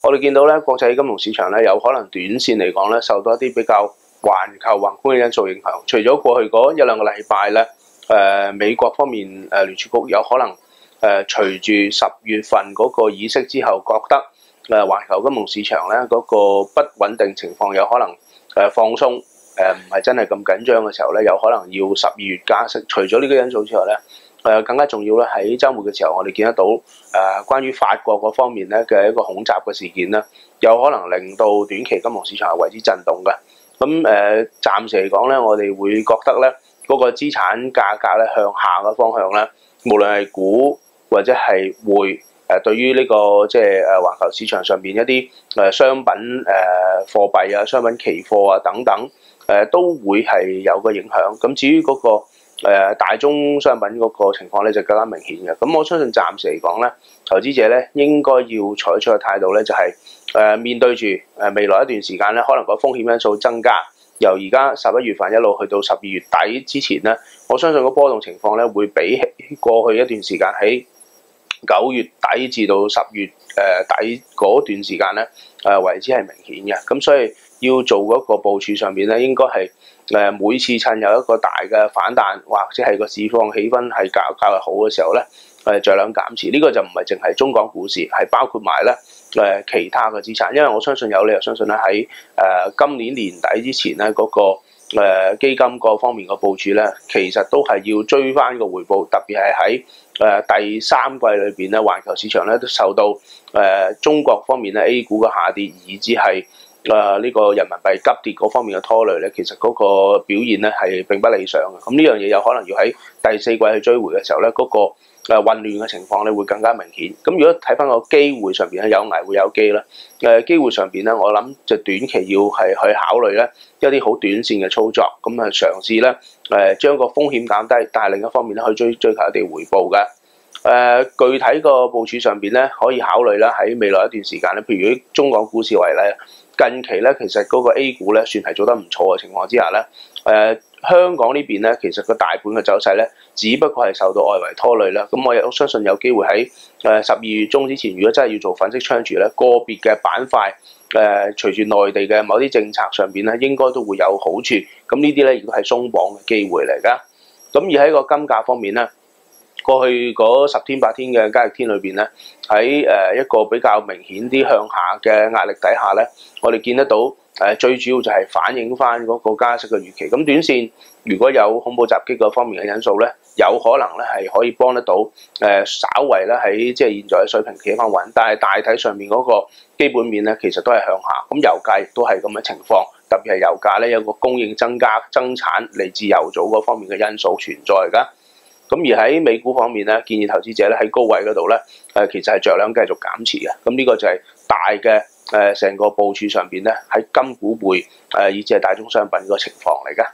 我哋見到咧國際金融市場咧有可能短線嚟講咧受到一啲比較環球宏觀嘅因素影響。除咗過去嗰一兩個禮拜咧，美國方面聯儲局有可能隨住10月份嗰個議息之後，覺得環球金融市場咧嗰個不穩定情況有可能放鬆，唔係真係咁緊張嘅時候咧，有可能要12月加息。除咗呢個因素之外咧，更加重要咧喺週末嘅時候，我哋見得到關於法國嗰方面咧嘅一個恐襲嘅事件咧，有可能令到短期金融市場係為之震動嘅。咁暫時嚟講咧，我哋會覺得咧嗰個資產價格咧向下嘅方向咧，無論係股或者係匯，對於呢個即係環球市場上邊一啲商品貨幣啊、商品期貨啊等等，都會係有個影響。咁至於嗰個大宗商品嗰個情況咧就更加明顯嘅。咁我相信暫時嚟講咧，投資者咧應該要採取嘅態度咧就係面對住未來一段時間咧，可能個風險因素增加，由而家11月份一路去到12月底之前咧，我相信個波動情況咧會比起過去一段時間喺9月底至到10月底嗰段時間咧為之係明顯嘅。咁所以要做嗰個部署上邊咧，應該係每次趁有一個大嘅反彈或者係個市況氣氛係較為好嘅時候咧，酌量減持。呢個就唔係淨係中港股市，係包括埋咧其他嘅資產。因為我相信有理由相信咧喺今年年底之前咧嗰個基金各方面嘅部署咧，其實都係要追翻個回報，特別係喺第三季裏邊咧，環球市場咧都受到中國方面咧 A 股嘅下跌，以至係呢個人民幣急跌嗰方面嘅拖累咧，其實嗰個表現咧係並不理想嘅。咁呢樣嘢有可能要喺第4季去追回嘅時候咧，嗰個混亂嘅情況咧會更加明顯。咁如果睇翻個機會上邊咧，有危會有機啦。機會上邊咧，我諗就短期要係去考慮咧一啲好短線嘅操作，咁啊嘗試咧將個風險減低，但係另一方面咧去追求一啲回報嘅。具體個部署上邊咧可以考慮啦，喺未來一段時間咧，譬如以中港股市為例，近期咧其實嗰個 A 股咧算係做得唔錯嘅情況之下咧，香港呢邊咧其實個大盤嘅走勢咧，只不過係受到外圍拖累啦。咁我亦都相信有機會喺12月中之前，如果真係要做粉飾櫥窗咧，個別嘅板塊隨住內地嘅某啲政策上邊咧，應該都會有好處。咁呢啲咧亦都係鬆綁嘅機會嚟㗎。咁而喺個金價方面咧，過去嗰10天8天嘅交易天裏邊咧，喺一個比較明顯啲向下嘅壓力底下咧，我哋見得到最主要就係反映翻嗰個加息嘅預期。咁短線如果有恐怖襲擊嗰方面嘅因素咧，有可能咧係可以幫得到稍為咧喺即係現在嘅水平企翻穩，但係大體上面嗰個基本面咧其實都係向下。咁油價亦都係咁嘅情況，特別係油價咧有個供應增加增產嚟自油組嗰方面嘅因素存在㗎。咁而喺美股方面咧，建議投資者咧喺高位嗰度咧，其實係酌量繼續減持嘅。咁呢個就係大嘅成個部署上邊咧，喺金股匯以至係大宗商品個情況嚟㗎。